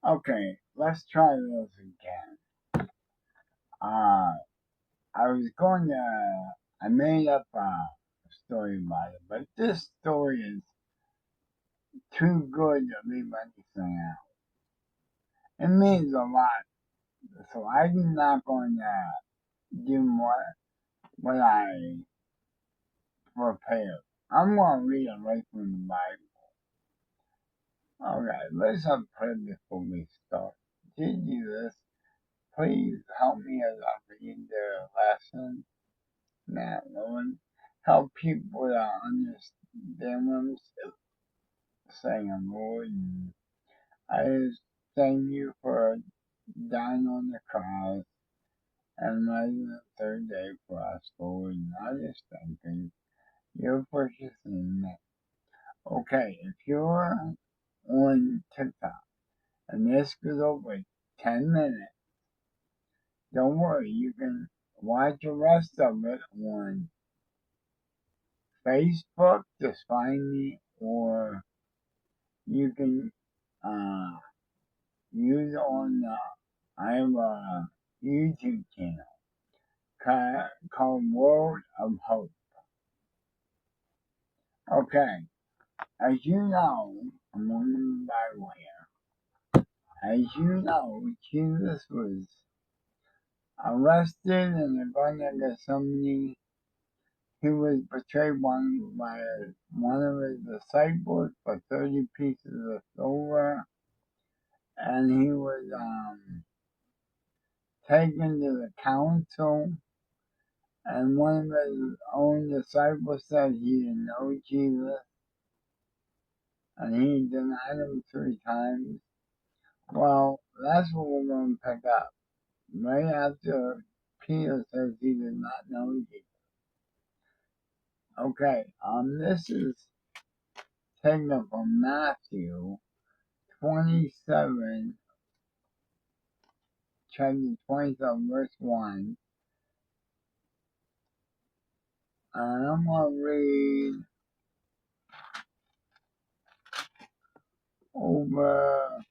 Okay, let's try this again. Uh, I made up a story about it, but this story is too good to leave anything out. It means a lot, so I'm not going to do what I prepared. I'm going to read it right from the Bible. Okay, let's have prayer before we start. Dear Jesus, please help me as I read the lesson. Now, Lord, help people to understand what I'm saying, Lord. And I just thank you for dying on the cross and rising the third day for us, Lord. And I just thank you. Your precious name. Okay, if you're on TikTok and this goes over 10 minutes, don't worry, you can watch the rest of it on Facebook, just find me, or you can uh, use on, I have a YouTube channel called World of Hope. Okay, as you know, I'm on the Bible here. As you know, Jesus was arrested in the Garden of Gethsemane. He was betrayed by one of his disciples for 30 pieces of silver, and he was taken to the council, and one of his own disciples said he didn't know Jesus, and he denied him 3 times. Well, that's what we're going to pick up. Right after Peter says he did not know Jesus. Okay, this is taken from Matthew 27, chapter 27, verse 1. And I'm going to read over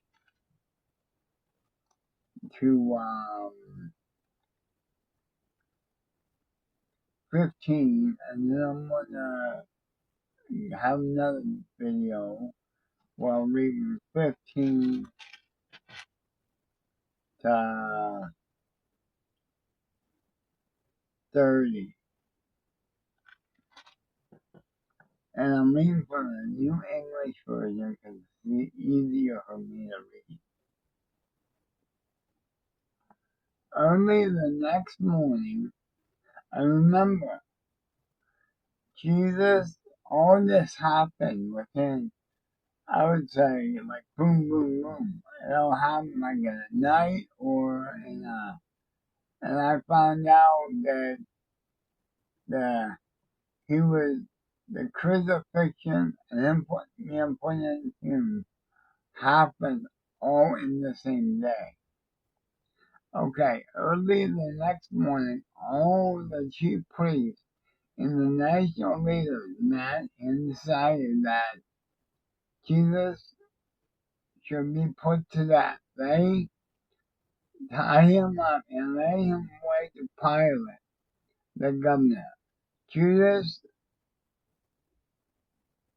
to 15, and then I'm going to have another video where I'll read from 15 to 30. And I'm reading from the New English Version because it's easier for me to read. Early the next morning, I remember Jesus, all this happened within, I would say, like boom, boom, boom. It all happened like in a night or and I found out that the, he was, the crucifixion and him putting him happened all in the same day. Okay, early the next morning, all the chief priests and the national leaders met and decided that Jesus should be put to death. They tied him up and led him away to Pilate, the governor. Judas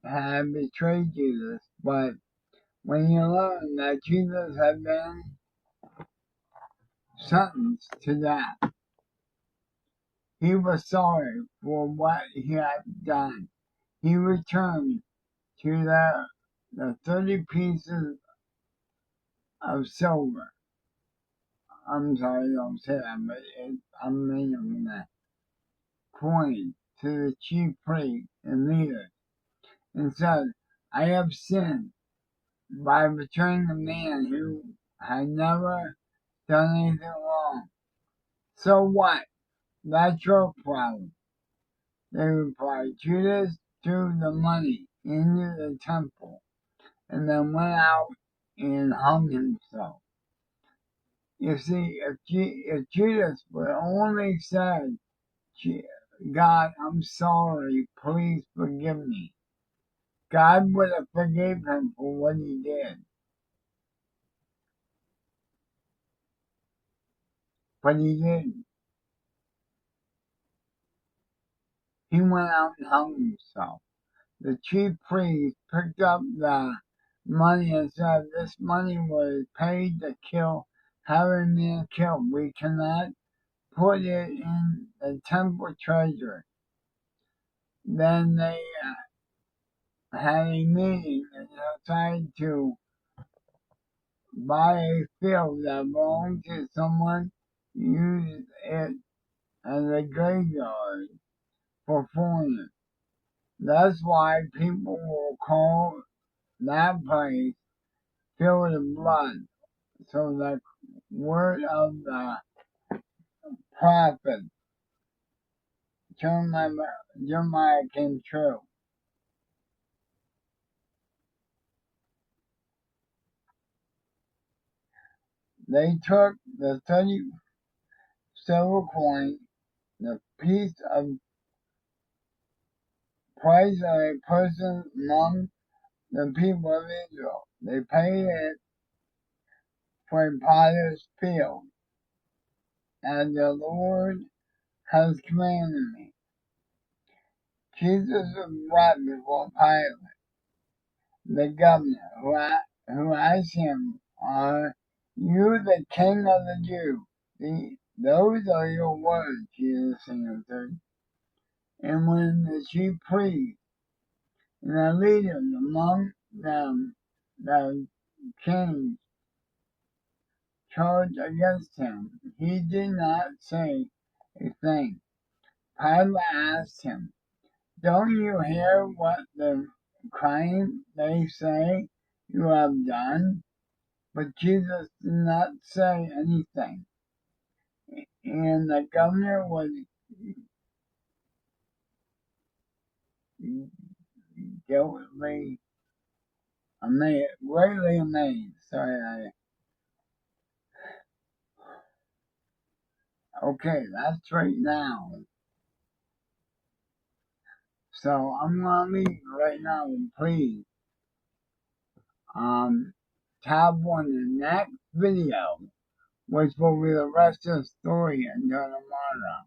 had betrayed Jesus, but when he learned that Jesus had been sentenced to death, he was sorry for what he had done. He returned to the 30 pieces of silver. I'm sorry, don't say that, but I'm making that coin to the chief priest and leaders and said, I have sinned by betraying a man who had never done anything wrong. So what? That's your problem. They replied. Judas threw the money into the temple and then went out and hung himself. You see, if Judas would only said, God, I'm sorry, please forgive me, God would have forgiven him for what he did. but he didn't. He went out and hung himself. The chief priest picked up the money and said, "This money was paid to have a man killed. We cannot put it in the temple treasury." Then they had a meeting and decided to buy a field that belonged to someone, use it as a graveyard for foreigners. That's why people will call that place Field of Blood. So the word of the prophet Jeremiah came true. They took the 30 silver coin, the piece of price of a person among the people of Israel. They paid it for a potter's field, as the Lord has commanded me. Jesus was brought before Pilate, the governor, who asked him, "Are you the king of the Jews?" "Those are your words," Jesus answered. And when the chief priests and the leaders among them, the king, charged against him, he did not say a thing. Pilate asked him, "Don't you hear what the crime they say you have done?" But Jesus did not say anything, and the governor was greatly amazed. Okay, that's right now. So I'm gonna leave right now, and please tab on the next video, which will be the rest of the story until tomorrow.